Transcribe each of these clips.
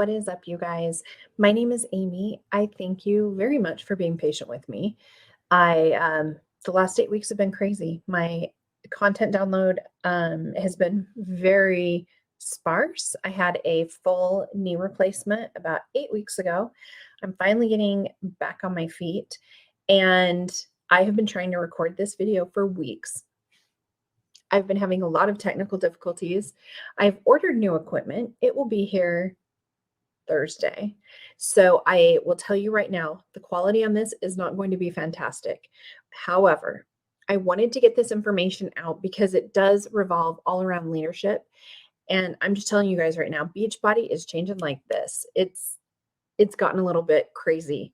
What is up, you guys? My name is Amy. I thank you very much for being patient with me. The last 8 weeks have been crazy. My content download has been very sparse. I had a full knee replacement about 8 weeks ago. I'm finally getting back on my feet, and I have been trying to record this video for weeks. I've been having a lot of technical difficulties. I've ordered new equipment. It will be here Thursday. So I will tell you right now, the quality on this is not going to be fantastic. However, I wanted to get this information out because it does revolve all around leadership. And I'm just telling you guys right now, Beachbody is changing like this. It's gotten a little bit crazy.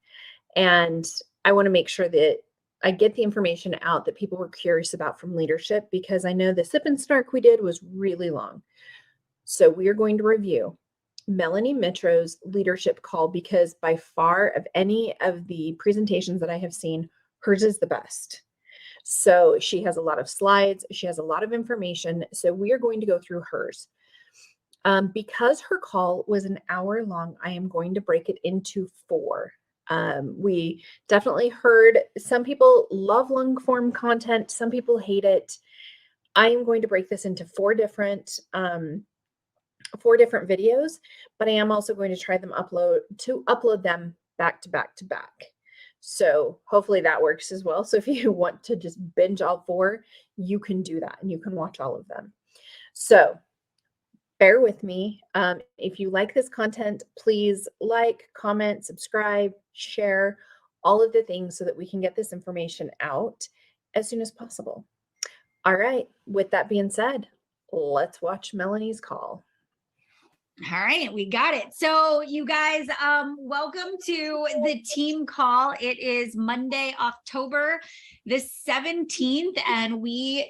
And I want to make sure that I get the information out that people were curious about from leadership, because I know the sip and snark we did was really long. So we are going to review Melanie Mitro's leadership call, because by far of any of the presentations that I have seen, hers is the best. So she has a lot of slides. She has a lot of information. So we are going to go through hers. Because her call was an hour long, I am going to break it into 4. We definitely heard some people love long form content. Some people hate it. I am going to break this into 4 different videos, but I am also going to try them upload them back to back to back. So hopefully that works as well. So if you want to just binge all 4, you can do that and you can watch all of them. So bear with me. If you like this content, please like, comment, subscribe, share, all of the things so that we can get this information out as soon as possible. All right. With that being said, let's watch Melanie's call. All right, we got it. So you guys, welcome to the team call. It is Monday, October the 17th, and we're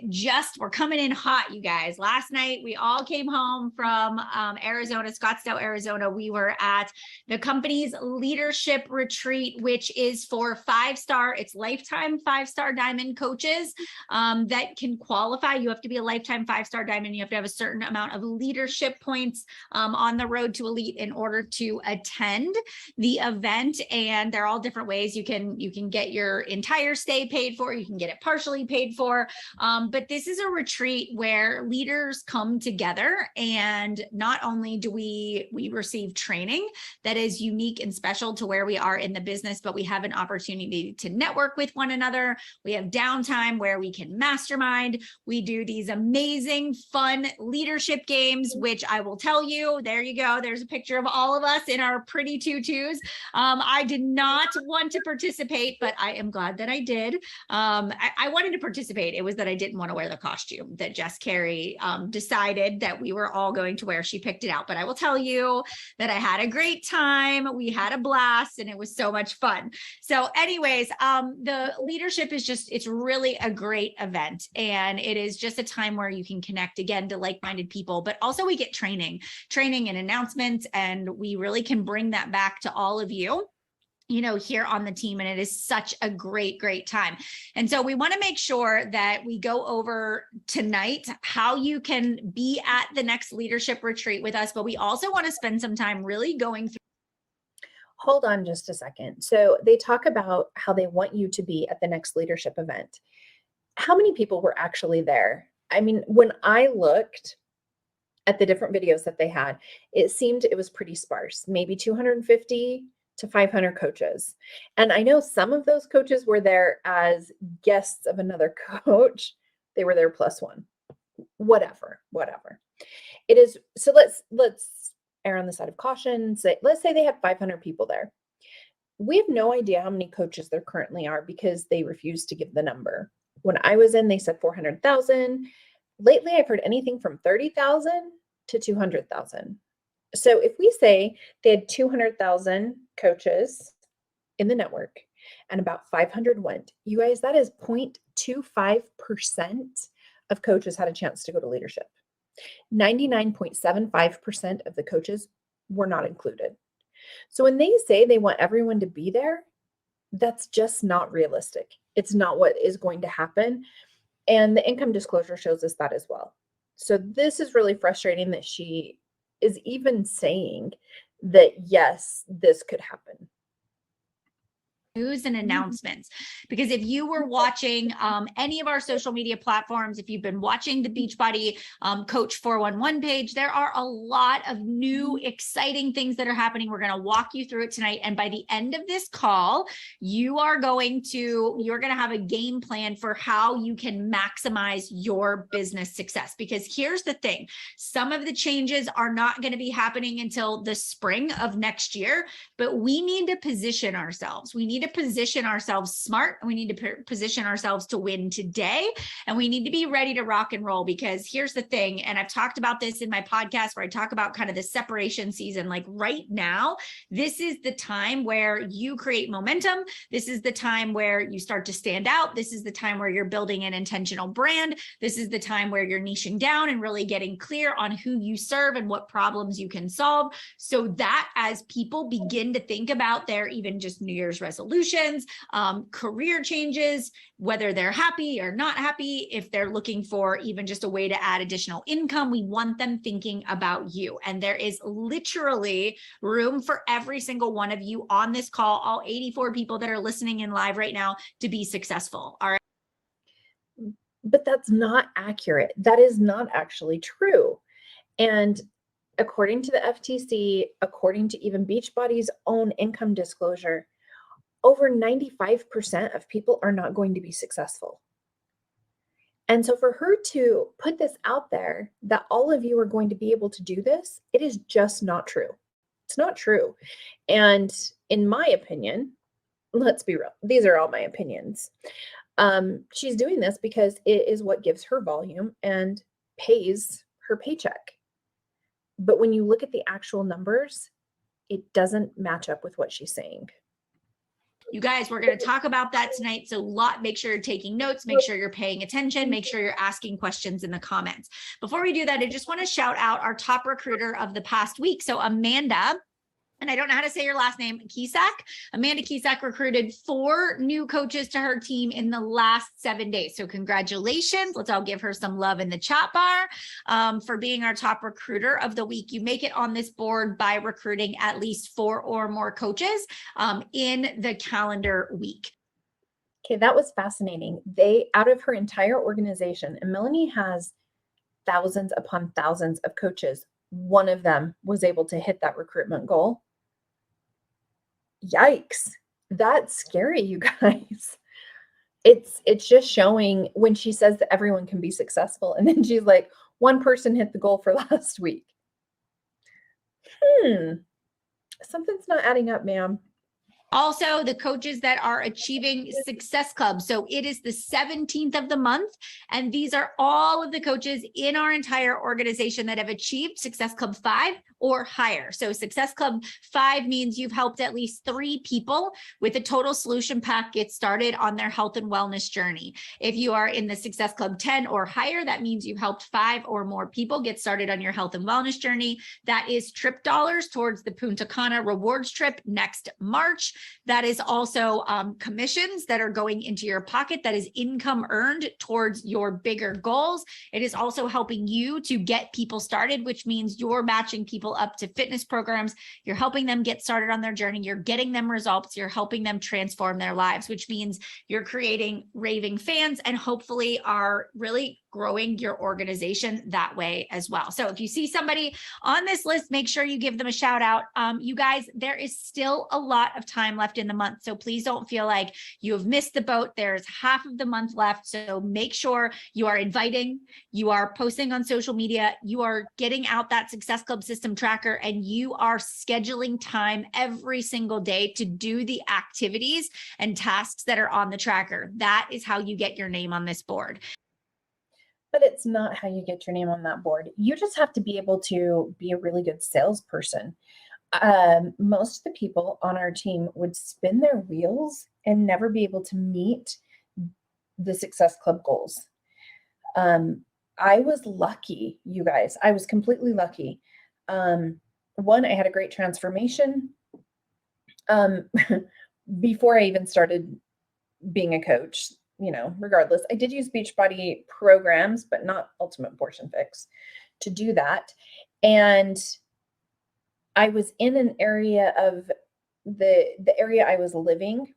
coming in hot, you guys. Last night, we all came home from Arizona, Scottsdale, Arizona. We were at the company's leadership retreat, which is for 5-star, it's lifetime 5-star diamond coaches that can qualify. You have to be a lifetime 5-star diamond. You have to have a certain amount of leadership points on the road to elite in order to attend the event. And there are all different ways you can get your entire stay paid for. You can get it partially paid for. But this is a retreat where leaders come together, and not only do we receive training that is unique and special to where we are in the business, but we have an opportunity to network with one another. We have downtime where we can mastermind. We do these amazing, fun leadership games, which I will tell you, there you go. There's a picture of all of us in our pretty tutus. I did not want to participate, but I am glad that I did. I wanted to participate. It was that I didn't want to wear the costume that Jess Carey decided that we were all going to wear. She picked it out, but I will tell you that I had a great time. We had a blast and it was so much fun. So anyways, the leadership is it's really a great event, and it is just a time where you can connect again to like-minded people, but also we get training and announcements, and we really can bring that back to all of you here on the team. And it is such a great time. And so we want to make sure that we go over tonight how you can be at the next leadership retreat with us, but we also want to spend some time really going through. Hold on just a second. So they talk about how they want you to be at the next leadership event. How many people were actually there? I mean, when I looked at the different videos that they had, it seemed it was pretty sparse, maybe 250 to 500 coaches. And I know some of those coaches were there as guests of another coach. They were there plus one, whatever. It is. So let's err on the side of caution. Let's say they have 500 people there. We have no idea how many coaches there currently are because they refuse to give the number. When I was in, they said 400,000. Lately, I've heard anything from 30,000 to 200,000. So if we say they had 200,000 coaches in the network and about 500 went, you guys, that is 0.25% of coaches had a chance to go to leadership. 99.75% of the coaches were not included. So when they say they want everyone to be there, that's just not realistic. It's not what is going to happen. And the income disclosure shows us that as well. So this is really frustrating that she is even saying that, yes, this could happen. News and announcements. Because if you were watching any of our social media platforms, if you've been watching the Beachbody Coach 411 page, there are a lot of new exciting things that are happening. We're going to walk you through it tonight. And by the end of this call, you're going to have a game plan for how you can maximize your business success. Because here's the thing, some of the changes are not going to be happening until the spring of next year, but we need to position ourselves. We need to position ourselves smart, and we need to position ourselves to win today. And we need to be ready to rock and roll, because here's the thing. And I've talked about this in my podcast where I talk about kind of the separation season. Like right now, this is the time where you create momentum. This is the time where you start to stand out. This is the time where you're building an intentional brand. This is the time where you're niching down and really getting clear on who you serve and what problems you can solve, so that as people begin to think about their even just New Year's resolutions, career changes, whether they're happy or not happy, if they're looking for even just a way to add additional income, we want them thinking about you. And there is literally room for every single one of you on this call, all 84 people that are listening in live right now, to be successful. All right. But that's not accurate. That is not actually true. And according to the FTC, according to even Beachbody's own income disclosure, over 95% of people are not going to be successful. And so for her to put this out there that all of you are going to be able to do this, it is just not true. It's not true. And in my opinion, let's be real, these are all my opinions. She's doing this because it is what gives her volume and pays her paycheck. But when you look at the actual numbers, it doesn't match up with what she's saying. You guys, we're going to talk about that tonight. So make sure you're taking notes, make sure you're paying attention, make sure you're asking questions in the comments. Before we do that, I just want to shout out our top recruiter of the past week. So Amanda, and I don't know how to say your last name, Amanda Kisak recruited 4 new coaches to her team in the last 7 days. So congratulations. Let's all give her some love in the chat bar for being our top recruiter of the week. You make it on this board by recruiting at least 4 or more coaches in the calendar week. Okay, that was fascinating. Out of her entire organization, and Melanie has thousands upon thousands of coaches, one of them was able to hit that recruitment goal. Yikes. That's scary, you guys. It's just showing when she says that everyone can be successful, and then she's like, one person hit the goal for last week. Something's not adding up, ma'am. Also, the coaches that are achieving Success Club. So it is the 17th of the month. And these are all of the coaches in our entire organization that have achieved Success Club 5 or higher. So Success Club 5 means you've helped at least 3 people with a total solution pack get started on their health and wellness journey. If you are in the Success Club 10 or higher, that means you've helped 5 or more people get started on your health and wellness journey. That is trip dollars towards the Punta Cana rewards trip next March. That is also commissions that are going into your pocket. That is income earned towards your bigger goals. It is also helping you to get people started, which means you're matching people up to fitness programs. You're helping them get started on their journey. You're getting them results. You're helping them transform their lives, which means you're creating raving fans and hopefully are really growing your organization that way as well. So if you see somebody on this list, make sure you give them a shout out. You guys, there is still a lot of time left in the month. So please don't feel like you have missed the boat. There's half of the month left. So make sure you are inviting, you are posting on social media, you are getting out that Success Club system tracker, and you are scheduling time every single day to do the activities and tasks that are on the tracker. That is how you get your name on this board. But it's not how you get your name on that board. You just have to be able to be a really good salesperson. Most of the people on our team would spin their wheels and never be able to meet the Success Club goals. I was lucky, you guys. I was completely lucky. One, I had a great transformation before I even started being a coach. You know, regardless, I did use Beachbody programs, but not Ultimate Portion Fix to do that. And I was in an area of the area I was living,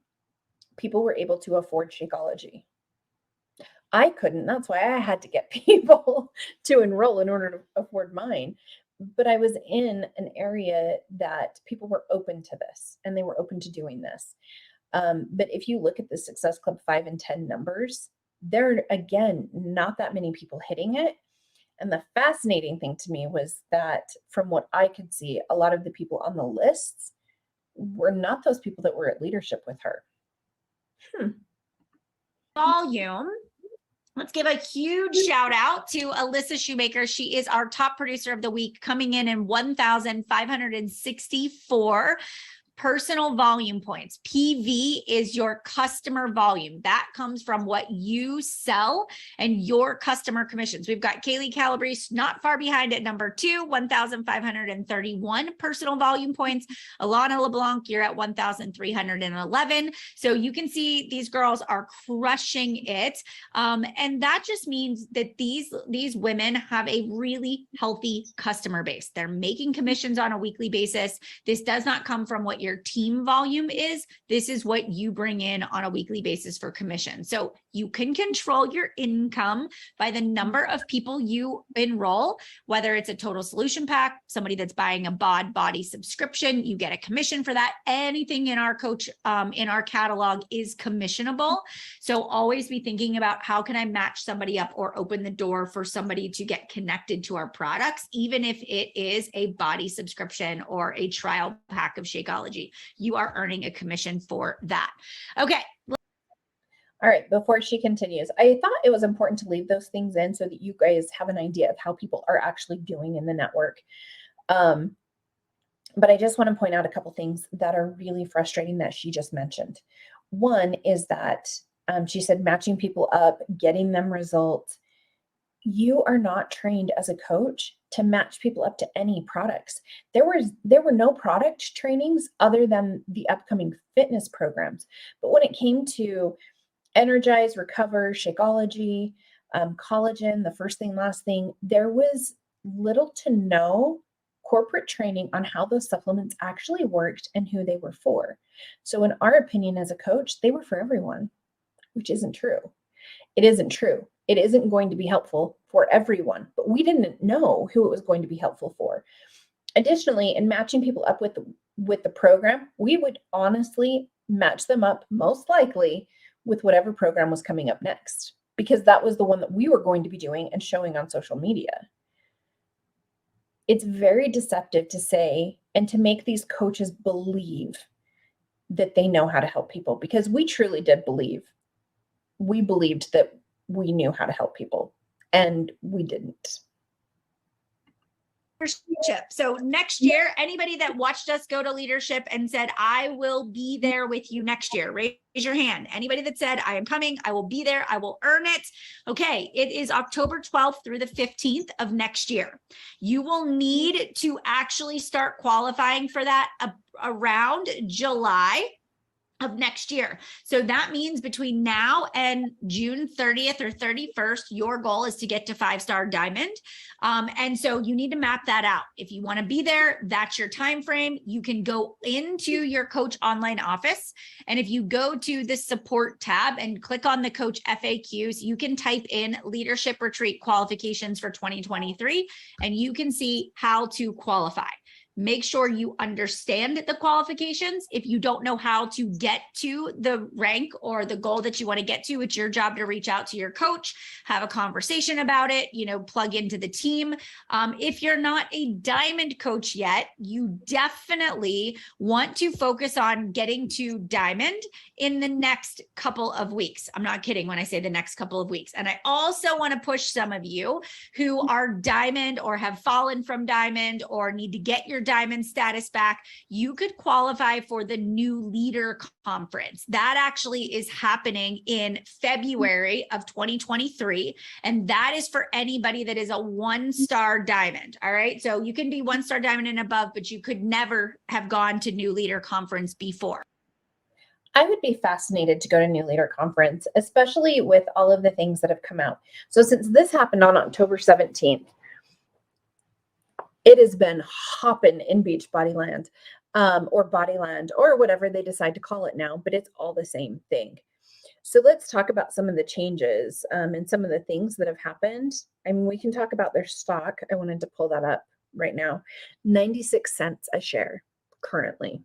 people were able to afford Shakeology. I couldn't. That's why I had to get people to enroll in order to afford mine. But I was in an area that people were open to this and they were open to doing this. But if you look at the Success Club 5 and 10 numbers, there are, again, not that many people hitting it. And the fascinating thing to me was that from what I could see, a lot of the people on the lists were not those people that were at leadership with her. Volume. Let's give a huge shout out to Alyssa Shoemaker. She is our top producer of the week, coming in 1,564 personal volume points. PV is your customer volume. That comes from what you sell and your customer commissions. We've got Kaylee Calabrese not far behind at number 2, 1,531 personal volume points. Alana LeBlanc, you're at 1,311. So you can see these girls are crushing it. And that just means that these women have a really healthy customer base. They're making commissions on a weekly basis. This does not come from what your team volume is. This is what you bring in on a weekly basis for commission. So you can control your income by the number of people you enroll, whether it's a total solution pack, somebody that's buying a BODi subscription, you get a commission for that. Anything in our in our catalog is commissionable. So always be thinking about how can I match somebody up or open the door for somebody to get connected to our products, even if it is a BODi subscription or a trial pack of Shakeology. You are earning a commission for that. Okay. All right. Before she continues, I thought it was important to leave those things in so that you guys have an idea of how people are actually doing in the network. But I just want to point out a couple things that are really frustrating that she just mentioned. One is that she said matching people up, getting them results. You are not trained as a coach to match people up to any products. There were no product trainings other than the upcoming fitness programs. But when it came to Energize, Recover, Shakeology, collagen, the first thing, last thing, there was little to no corporate training on how those supplements actually worked and who they were for. So in our opinion as a coach, they were for everyone, which isn't true. It isn't true. It isn't going to be helpful for everyone, but we didn't know who it was going to be helpful for. Additionally, in matching people up with the program, we would honestly match them up most likely with whatever program was coming up next, because that was the one that we were going to be doing and showing on social media. It's very deceptive to say and to make these coaches believe that they know how to help people, because we truly did believe. We believed that we knew how to help people, and we didn't. So next year, anybody that watched us go to leadership and said, I will be there with you next year, raise your hand. Anybody that said, I am coming, I will be there, I will earn it. Okay, it is October 12th through the 15th of next year. You will need to actually start qualifying for that around July of next year. So that means between now and June 30th or 31st, your goal is to get to 5-star diamond. And so you need to map that out. If you want to be there, that's your time frame. You can go into your coach online office. And if you go to the support tab and click on the coach FAQs, you can type in leadership retreat qualifications for 2023, and you can see how to qualify. Make sure you understand the qualifications. If you don't know how to get to the rank or the goal that you want to get to, it's your job to reach out to your coach, have a conversation about it, plug into the team. If you're not a diamond coach yet, you definitely want to focus on getting to diamond in the next couple of weeks. I'm not kidding when I say the next couple of weeks. And I also want to push some of you who are diamond or have fallen from diamond or need to get your diamond status back. You could qualify for the New Leader Conference. That actually is happening in February of 2023. And that is for anybody that is a 1-star diamond. All right. So you can be 1-star diamond and above, but you could never have gone to New Leader Conference before. I would be fascinated to go to New Leader Conference, especially with all of the things that have come out. So since this happened on October 17th, It has been hopping in Beachbody land, or Bodyland, or whatever they decide to call it now, but it's all the same thing. So let's talk about some of the changes, and some of the things that have happened. I mean, we can talk about their stock. I wanted to pull that up right now. 96 cents a share currently.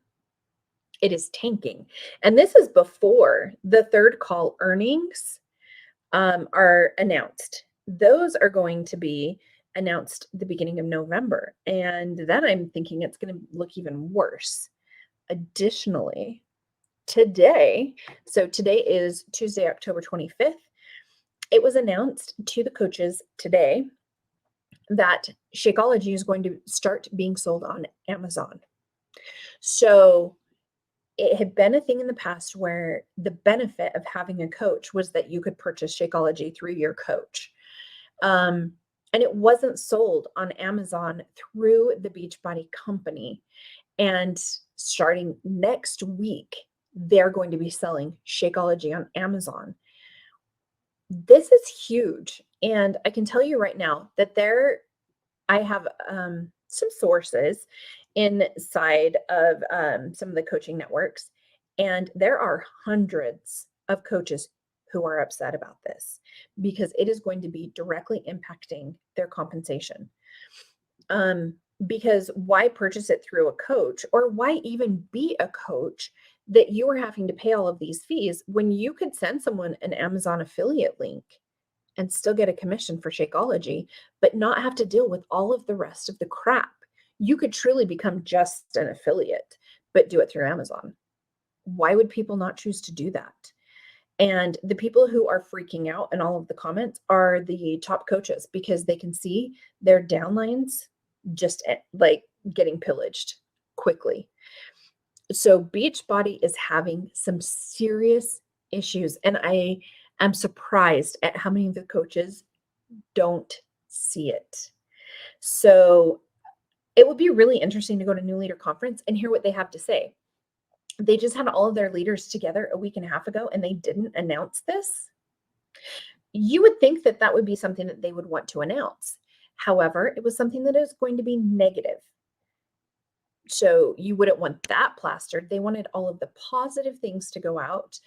It is tanking. And this is before the third call earnings are announced. Those are going to be announced the beginning of November. And then I'm thinking it's going to look even worse. Additionally, today, so today is Tuesday, October 25th, it was announced to the coaches today that Shakeology is going to start being sold on Amazon. So it had been a thing in the past where the benefit of having a coach was that you could purchase Shakeology through your coach. And it wasn't sold on Amazon through the Beachbody company. And starting next week, they're going to be selling Shakeology on Amazon. This is huge. And I can tell you right now that I have some sources inside of some of the coaching networks, and there are hundreds of coaches who are upset about this because it is going to be directly impacting their compensation. Because why purchase it through a coach, or why even be a coach that you are having to pay all of these fees when you could send someone an Amazon affiliate link and still get a commission for Shakeology, but not have to deal with all of the rest of the crap? You could truly become just an affiliate, but do it through Amazon. Why would people not choose to do that? And the people who are freaking out in all of the comments are the top coaches, because they can see their downlines just like getting pillaged quickly. So Beachbody is having some serious issues, and I am surprised at how many of the coaches don't see it. So it would be really interesting to go to New Leader Conference and hear what they have to say. They just had all of their leaders together a week and a half ago, and they didn't announce this. You would think that that would be something that they would want to announce. However, it was something that is going to be negative. So you wouldn't want that plastered. They wanted all of the positive things to go out,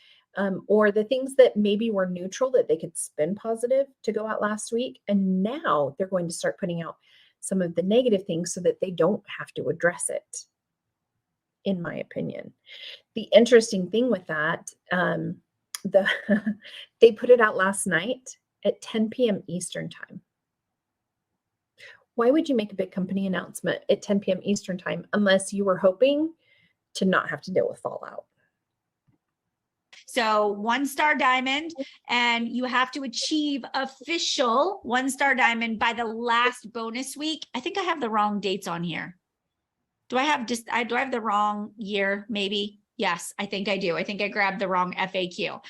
or the things that maybe were neutral that they could spin positive to go out last week. And now they're going to start putting out some of the negative things so that they don't have to address it, in my opinion. The interesting thing with that, they put it out last night at 10 p.m. Eastern time. Why would you make a big company announcement at 10 p.m. Eastern time unless you were hoping to not have to deal with fallout? So 1-star diamond, and you have to achieve official 1-star diamond by the last bonus week. I think I have the wrong dates on here. Do I have the wrong year? Maybe. Yes, I think I do. I think I grabbed the wrong FAQ.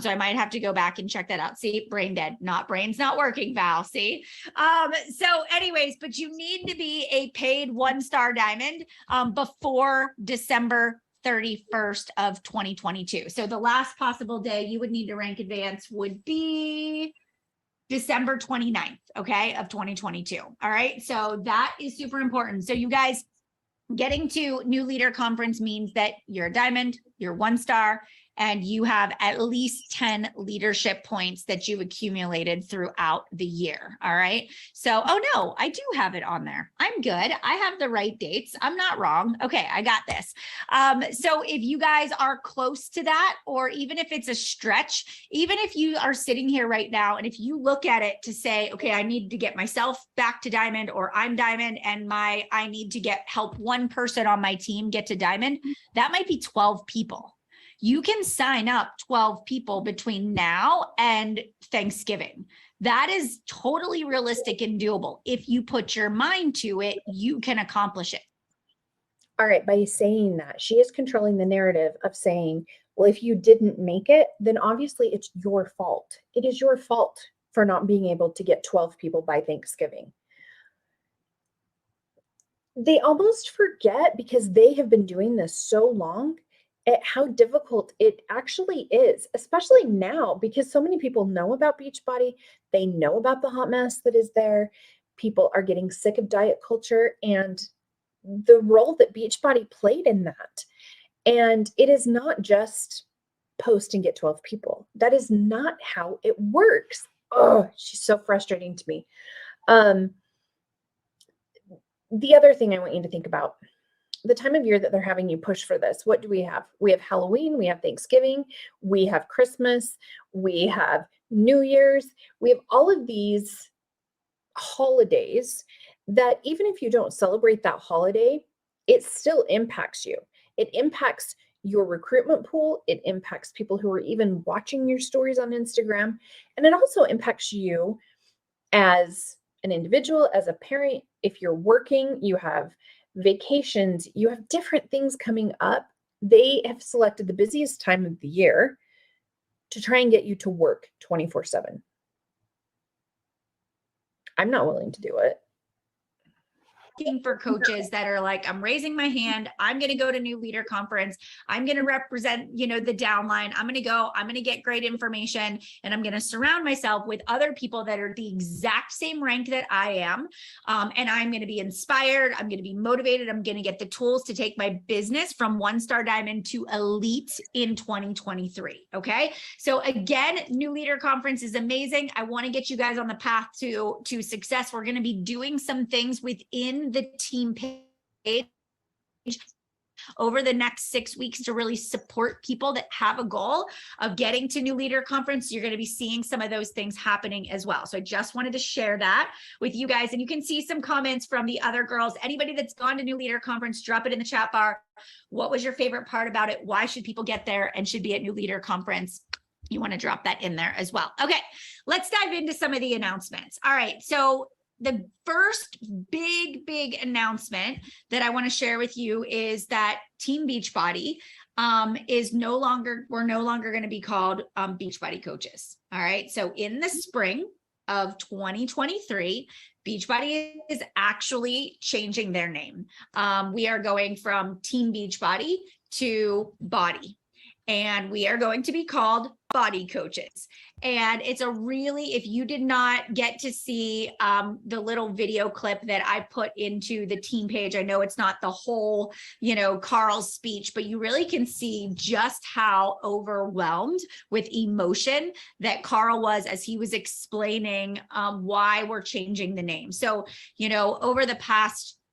So I might have to go back and check that out. See, brain dead, brain's not working, Val. See? So anyways, but you need to be a paid 1-star diamond before December 31st of 2022. So the last possible day you would need to rank advance would be December 29th, okay, of 2022. All right. So that is super important. So you guys, getting to New Leader Conference means that you're a diamond, you're 1-star, and you have at least 10 leadership points that you've accumulated throughout the year. All right. So, oh no, I do have it on there. I'm good. I have the right dates. I'm not wrong. Okay. I got this. So if you guys are close to that, or even if it's a stretch, even if you are sitting here right now, and if you look at it to say, okay, I need to get myself back to diamond, or I'm diamond and I need to help one person on my team get to diamond, that might be 12 people. You can sign up 12 people between now and Thanksgiving. That is totally realistic and doable. If you put your mind to it, you can accomplish it. All right. By saying that, she is controlling the narrative of saying, well, if you didn't make it, then obviously it's your fault. It is your fault for not being able to get 12 people by Thanksgiving. They almost forget, because they have been doing this so long, at how difficult it actually is, especially now, because so many people know about Beachbody. They know about the hot mess that is there. people are getting sick of diet culture and the role that Beachbody played in that. And it is not just post and get 12 people. That is not how it works. Oh, she's so frustrating to me. The other thing I want you to think about, the time of year that they're having you push for this, what do we have? We have Halloween, we have Thanksgiving, we have Christmas, we have New Year's, we have all of these holidays that even if you don't celebrate that holiday, it still impacts you. It impacts your recruitment pool. It impacts people who are even watching your stories on Instagram. And it also impacts you as an individual, as a parent. If you're working, you have vacations, you have different things coming up. They have selected the busiest time of the year to try and get you to work 24/7. I'm not willing to do it. Looking for coaches that are like, I'm raising my hand. I'm going to go to New Leader Conference. I'm going to represent, the downline. I'm going to go, I'm going to get great information, and I'm going to surround myself with other people that are the exact same rank that I am. And I'm going to be inspired. I'm going to be motivated. I'm going to get the tools to take my business from 1-star diamond to elite in 2023. Okay. So again, New Leader Conference is amazing. I want to get you guys on the path to success. We're going to be doing some things within the team page over the next 6 weeks to really support people that have a goal of getting to New Leader Conference. You're going to be seeing some of those things happening as well. So I just wanted to share that with you guys. And you can see some comments from the other girls. Anybody that's gone to New Leader Conference, drop it in the chat bar. What was your favorite part about it? Why should people get there and should be at New Leader Conference? You want to drop that in there as well. Okay, let's dive into some of the announcements. All right, so the first big announcement that I want to share with you is that Team Beachbody we're no longer going to be called Beachbody coaches. All right. So in the spring of 2023, Beachbody is actually changing their name. We are going from Team Beachbody to BODi. And we are going to be called BODi coaches. And it's if you did not get to see the little video clip that I put into the team page, I know it's not the whole, Carl's speech, but you really can see just how overwhelmed with emotion that Carl was as he was explaining why we're changing the name. So,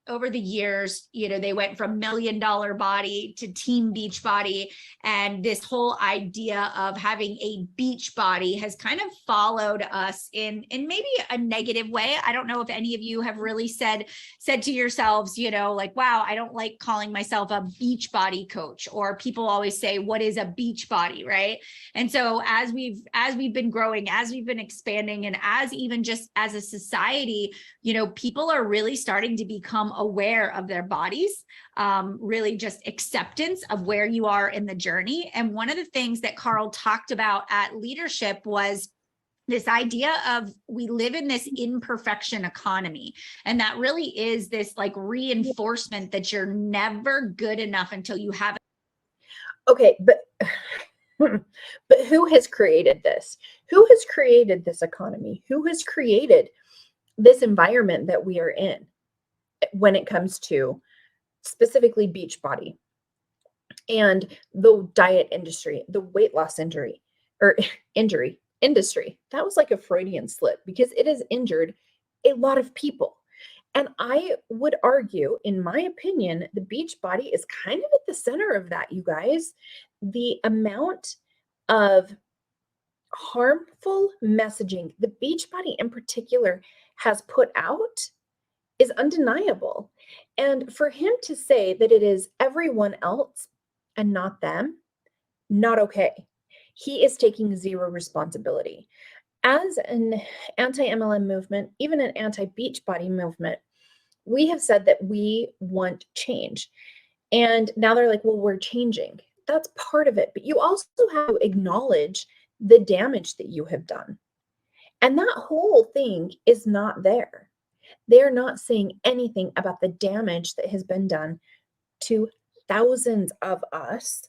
over the years, they went from $1 Million BODi to Team Beachbody. And this whole idea of having a beach body has kind of followed us in maybe a negative way. I don't know if any of you have really said to yourselves, like, wow, I don't like calling myself a beach body coach, or people always say, what is a beach body, right? And so as we've been growing, as we've been expanding, and as even just as a society, people are really starting to become aware of their bodies, really just acceptance of where you are in the journey. And one of the things that Carl talked about at leadership was this idea of we live in this imperfection economy. And that really is this like reinforcement that you're never good enough until you have. Okay, but who has created this? Who has created this economy? Who has created this environment that we are in when it comes to specifically Beachbody and the diet industry, the weight loss industry? That was like a Freudian slip, because it has injured a lot of people. And I would argue, in my opinion, the Beachbody is kind of at the center of that, you guys. The amount of harmful messaging the Beachbody in particular has put out is undeniable. And for him to say that it is everyone else and not them, not okay. He is taking zero responsibility. As an anti-MLM movement, even an anti-Beachbody movement, we have said that we want change. And now they're like, well, we're changing. That's part of it. But you also have to acknowledge the damage that you have done. And that whole thing is not there. They're not saying anything about the damage that has been done to thousands of us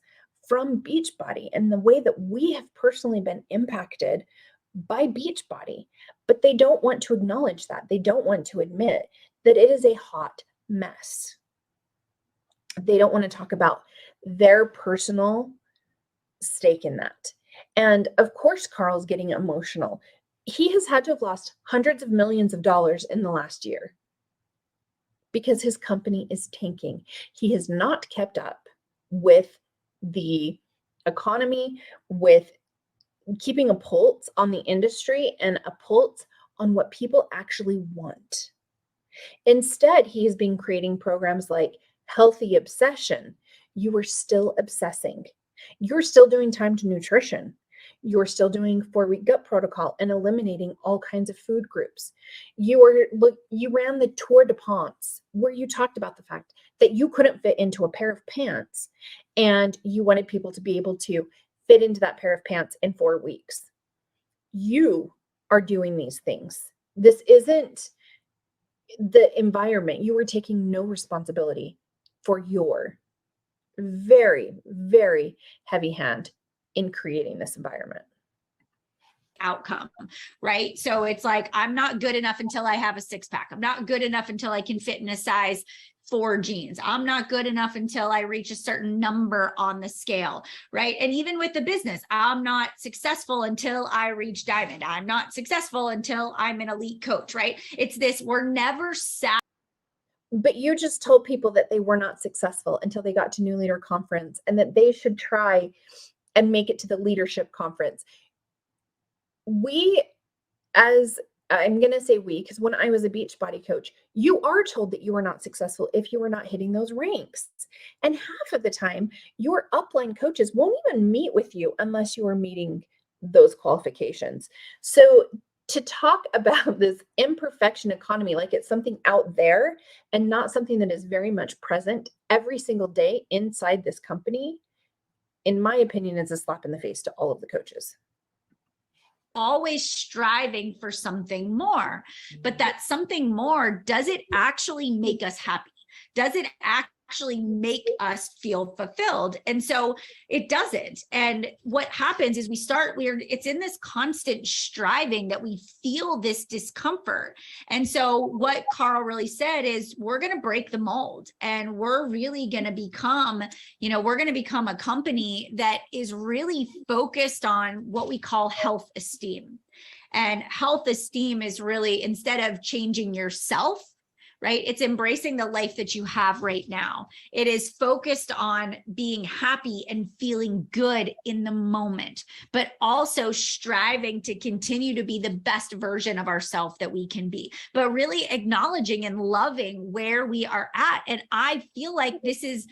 from Beachbody and the way that we have personally been impacted by Beachbody, but they don't want to acknowledge that. They don't want to admit that it is a hot mess. They don't want to talk about their personal stake in that. And of course, Carl's getting emotional. He has had to have lost hundreds of millions of dollars in the last year because his company is tanking. He has not kept up with the economy, with keeping a pulse on the industry and a pulse on what people actually want. Instead, he has been creating programs like Healthy Obsession. You are still obsessing. You're still doing time to nutrition. You're still doing 4-week gut protocol and eliminating all kinds of food groups. You ran the Tour de Ponce, where you talked about the fact that you couldn't fit into a pair of pants, and you wanted people to be able to fit into that pair of pants in 4 weeks. You are doing these things. This isn't the environment. You are taking no responsibility for your very, very heavy hand in creating this environment. Outcome, right? So it's like, I'm not good enough until I have a 6-pack. I'm not good enough until I can fit in a size 4 jeans. I'm not good enough until I reach a certain number on the scale, right? And even with the business, I'm not successful until I reach diamond. I'm not successful until I'm an elite coach, right? It's this, we're never satisfied. But you just told people that they were not successful until they got to New Leader Conference and that they should try and make it to the leadership conference. We, as I'm going to say we, because when I was a Beachbody coach, you are told that you are not successful if you are not hitting those ranks. And half of the time, your upline coaches won't even meet with you unless you are meeting those qualifications. So to talk about this imperfection economy like it's something out there and not something that is very much present every single day inside this company, in my opinion, is a slap in the face to all of the coaches. Always striving for something more, but that something more, does it actually make us happy? Does it actually make us feel fulfilled? And so it doesn't. And what happens is it's in this constant striving that we feel this discomfort. And so what Carl really said is, we're going to break the mold, and we're really going to become, we're going to become a company that is really focused on what we call health esteem. And health esteem is really, instead of changing yourself, right? It's embracing the life that you have right now. It is focused on being happy and feeling good in the moment, but also striving to continue to be the best version of ourselves that we can be, but really acknowledging and loving where we are at. And I feel like this is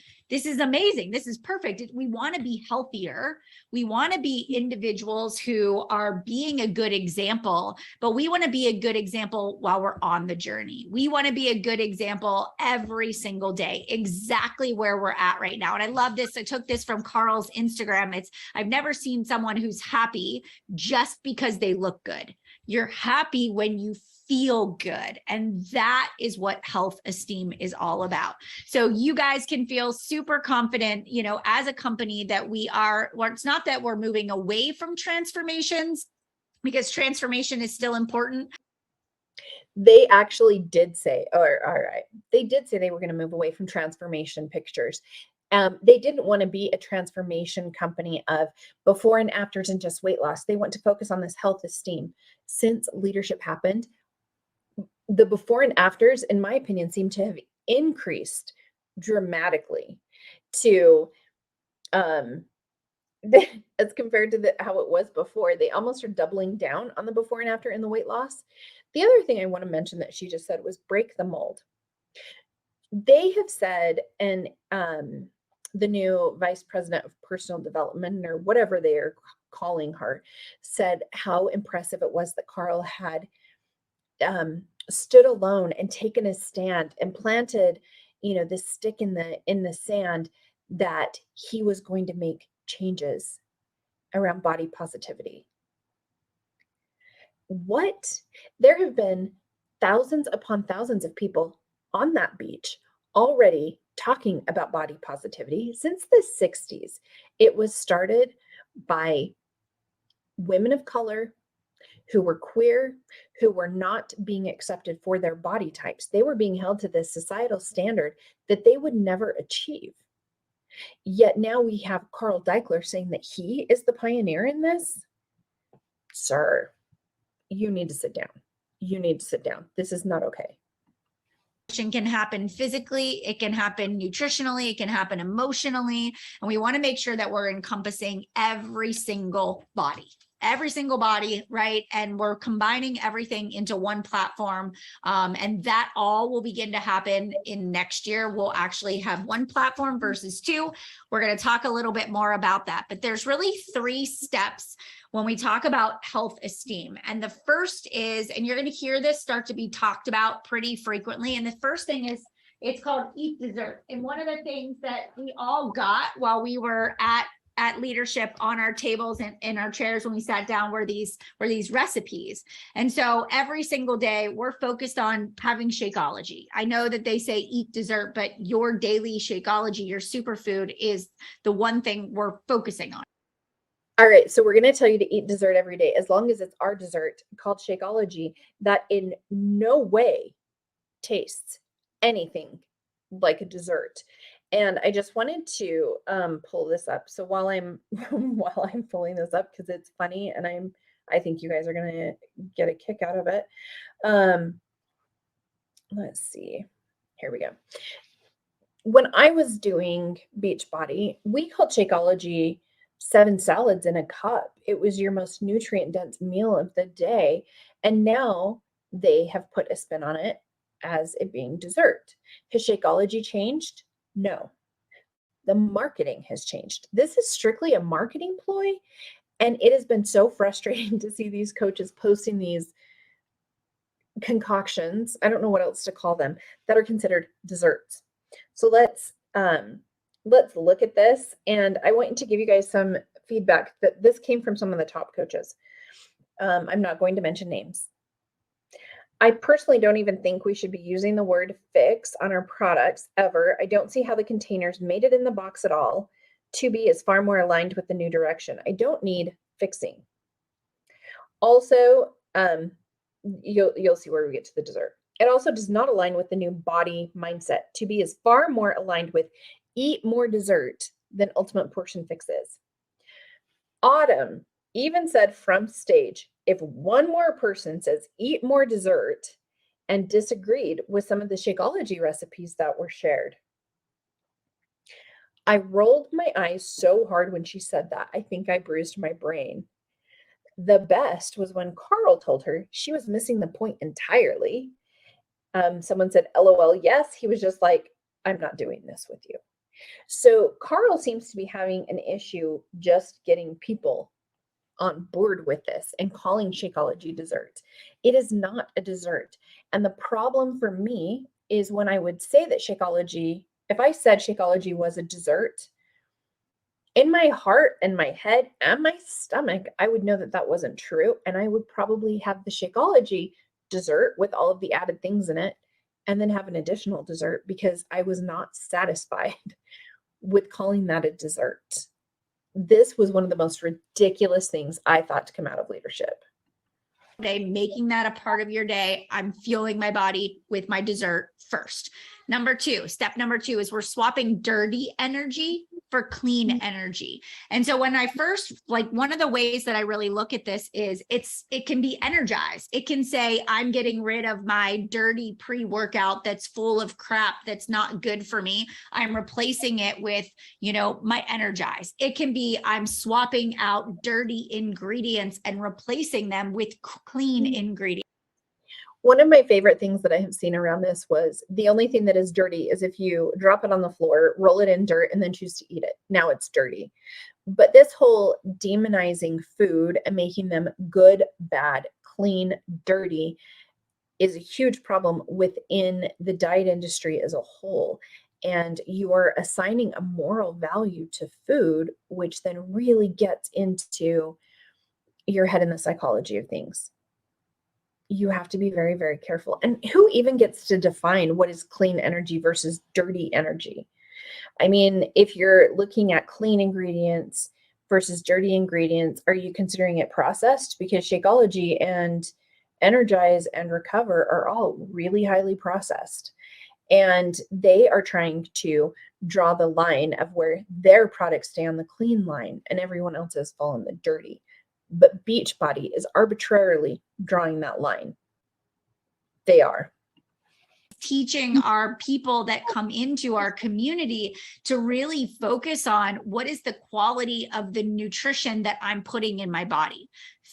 amazing. This is perfect. We want to be healthier. We want to be individuals who are being a good example, but we want to be a good example while we're on the journey. We want to be a good example every single day, exactly where we're at right now. And I love this. I took this from Carl's Instagram. I've never seen someone who's happy just because they look good. You're happy when you feel good. And that is what health esteem is all about. So you guys can feel super confident, as a company that it's not that we're moving away from transformations, because transformation is still important. They actually did say, they did say they were going to move away from transformation pictures. They didn't want to be a transformation company of before and afters and just weight loss. They want to focus on this health esteem. Since leadership happened, the before and afters, in my opinion, seem to have increased dramatically to as compared to how it was before. They almost are doubling down on the before and after in the weight loss. The other thing I want to mention that she just said was break the mold. They have said, and the new vice president of personal development, or whatever they are calling her, said how impressive it was that Carl had stood alone and taken a stand and planted, this stick in the sand, that he was going to make changes around body positivity. There have been thousands upon thousands of people on that beach already talking about body positivity since the 60s. It was started by women of color who were queer, who were not being accepted for their body types. They were being held to this societal standard that they would never achieve. Yet now we have Carl Deichler saying that he is the pioneer in this. Sir, you need to sit down. You need to sit down. This is not okay. Can happen physically, it can happen nutritionally, it can happen emotionally, and we want to make sure that we're encompassing every single body, right? And we're combining everything into one platform, and that all will begin to happen in next year. We'll actually have one platform versus two. We're going to talk a little bit more about that, but there's really 3 steps when we talk about health esteem. And the first is, and you're going to hear this start to be talked about pretty frequently. And the first thing is, it's called eat dessert. And one of the things that we all got while we were at leadership on our tables and in our chairs when we sat down were these recipes. And so every single day we're focused on having Shakeology. I know that they say eat dessert, but your daily Shakeology, your superfood, is the one thing we're focusing on. All right, so we're going to tell you to eat dessert every day, as long as it's our dessert called Shakeology, that in no way tastes anything like a dessert. And I just wanted to pull this up. So while I'm pulling this up, because it's funny, and I think you guys are going to get a kick out of it. Let's see. Here we go. When I was doing Beachbody, we called Shakeology 7 salads in a cup. It was your most nutrient dense meal of the day. And now they have put a spin on it as it being dessert. Has Shakeology changed? No. The marketing has changed. This is strictly a marketing ploy. And it has been so frustrating to see these coaches posting these concoctions, I don't know what else to call them, that are considered desserts. So let's look at this, and I want to give you guys some feedback that this came from some of the top coaches. I'm not going to mention names. I personally don't even think we should be using the word fix on our products ever. I don't see how the containers made it in the box at all. 2B is far more aligned with the new direction. I don't need fixing. Also, you'll see where we get to the dessert. It also does not align with the new BODi mindset. 2B is far more aligned with eat more dessert than ultimate portion fixes. Autumn even said from stage, if one more person says eat more dessert, and disagreed with some of the Shakeology recipes that were shared. I rolled my eyes so hard when she said that. I think I bruised my brain. The best was when Carl told her she was missing the point entirely. Someone said, LOL, yes. He was just like, I'm not doing this with you. So Carl seems to be having an issue just getting people on board with this and calling Shakeology dessert. It is not a dessert. And the problem for me is when I would say that Shakeology, if I said Shakeology was a dessert, in my heart and my head and my stomach, I would know that that wasn't true. And I would probably have the Shakeology dessert with all of the added things in it, and then have an additional dessert because I was not satisfied with calling that a dessert. This was one of the most ridiculous things I thought to come out of leadership. Day, making that a part of your day. I'm fueling my body with my dessert first. Step number two is we're swapping dirty energy for clean energy. And so when I first, one of the ways that I really look at this is it can be energized. It can say, I'm getting rid of my dirty pre-workout that's full of crap that's not good for me. I'm replacing it with, my energize. It can be, I'm swapping out dirty ingredients and replacing them with clean ingredients. One of my favorite things that I have seen around this was the only thing that is dirty is if you drop it on the floor, roll it in dirt, and then choose to eat it. Now it's dirty. But this whole demonizing food and making them good, bad, clean, dirty is a huge problem within the diet industry as a whole. And you are assigning a moral value to food, which then really gets into your head and the psychology of things. You have to be very, very careful. And who even gets to define what is clean energy versus dirty energy? I mean, if you're looking at clean ingredients versus dirty ingredients? Are you considering it processed? Because Shakeology and Energize and Recover are all really highly processed. And they are trying to draw the line of where their products stay on the clean line and everyone else has fallen the dirty. But Beachbody is arbitrarily drawing that line. They are. Teaching our people that come into our community to really focus on what is the quality of the nutrition that I'm putting in my body.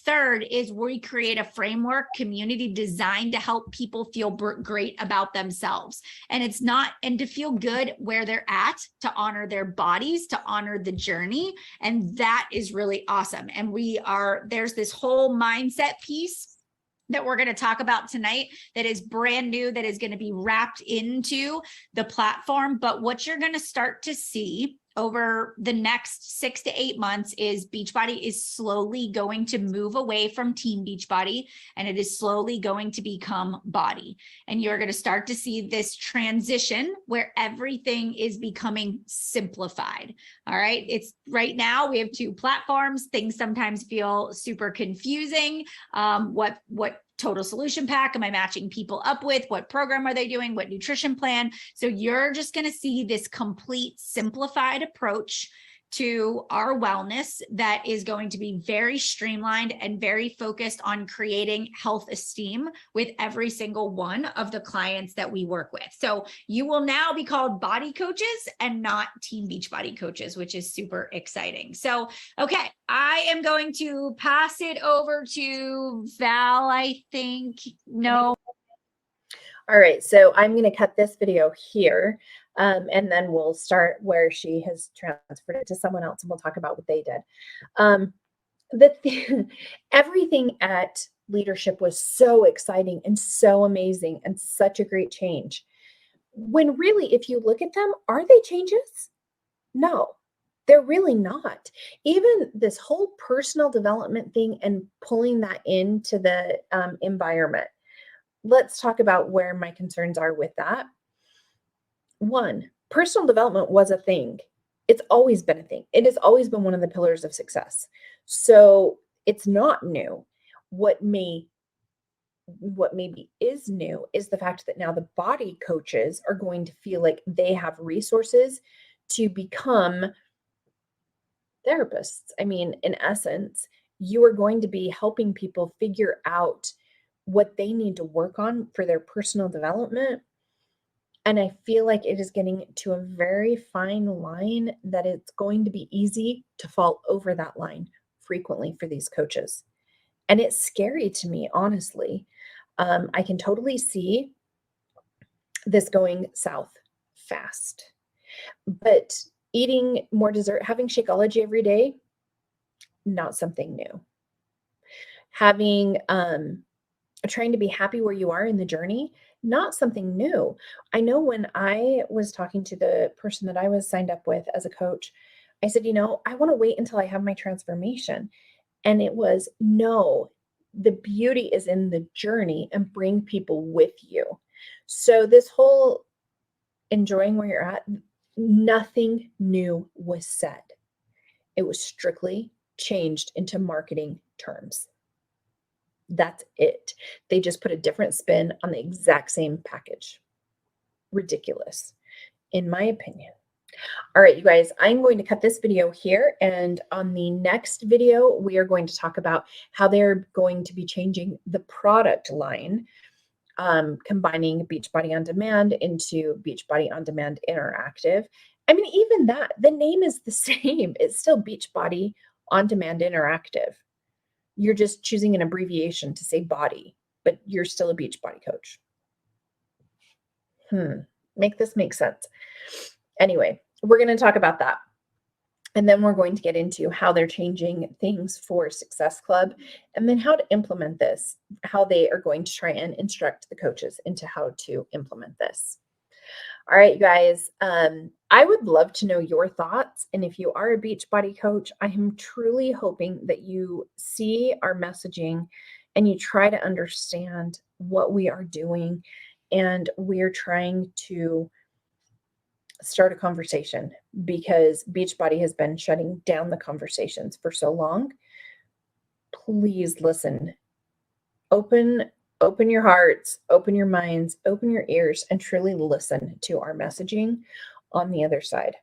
Third is we create a framework community designed to help people feel great about themselves. And it's not, and to feel good where they're at, to honor their bodies, to honor the journey. And that is really awesome. And there's this whole mindset piece that we're going to talk about tonight that is brand new, that is going to be wrapped into the platform. But what you're going to start to see over the next 6 to 8 months is Beachbody is slowly going to move away from Team Beachbody, and it is slowly going to become BODi. And you're going to start to see this transition where everything is becoming simplified. All right. It's right now we have 2 platforms. Things sometimes feel super confusing. What total solution pack am I matching people up with? What program are they doing? What nutrition plan? So you're just going to see this complete simplified approach to our wellness that is going to be very streamlined and very focused on creating health esteem with every single one of the clients that we work with. So you will now be called BODi coaches and not Team Beachbody coaches, which is super exciting. So, okay, I am going to pass it over to Val, I think. No. All right, so I'm going to cut this video here, and then we'll start where she has transferred it to someone else, and we'll talk about what they did. Everything at leadership was so exciting and so amazing and such a great change. When really, if you look at them, are they changes? No, they're really not. Even this whole personal development thing and pulling that into the environment. Let's talk about where my concerns are with that. One, personal development was a thing. It's always been a thing. It has always been one of the pillars of success. So it's not new. What maybe is new is the fact that now the BODi coaches are going to feel like they have resources to become therapists. I mean, in essence, you are going to be helping people figure out what they need to work on for their personal development. And I feel like it is getting to a very fine line that it's going to be easy to fall over that line frequently for these coaches. And it's scary to me, honestly. I can totally see this going south fast. But eating more dessert, having Shakeology every day, not something new. Having trying to be happy where you are in the journey, not something new. I know when I was talking to the person that I was signed up with as a coach, I said, I want to wait until I have my transformation. And it was, no, the beauty is in the journey and bring people with you. So this whole enjoying where you're at, nothing new was said. It was strictly changed into marketing terms. That's it. They just put a different spin on the exact same package. Ridiculous, in my opinion. All right, you guys, I'm going to cut this video here. And on the next video, we are going to talk about how they're going to be changing the product line, combining Beachbody On Demand into Beachbody On Demand Interactive. I mean, even that, the name is the same. It's still Beachbody On Demand Interactive. You're just choosing an abbreviation to say BODi, but you're still a Beachbody coach. Make this make sense. Anyway, we're going to talk about that. And then we're going to get into how they're changing things for Success Club, and then how to implement this, how they are going to try and instruct the coaches into how to implement this. All right, you guys, I would love to know your thoughts. And if you are a Beachbody coach, I am truly hoping that you see our messaging and you try to understand what we are doing. And we're trying to start a conversation, because Beachbody has been shutting down the conversations for so long. Please listen. Open your hearts, open your minds, open your ears, and truly listen to our messaging on the other side.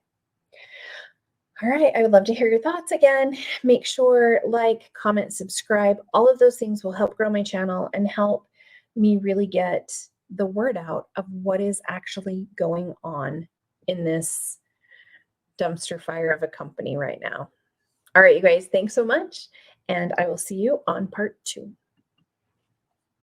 All right, I would love to hear your thoughts again. Make sure, like, comment, subscribe. All of those things will help grow my channel and help me really get the word out of what is actually going on in this dumpster fire of a company right now. All right, you guys, thanks so much. And I will see you on part 2.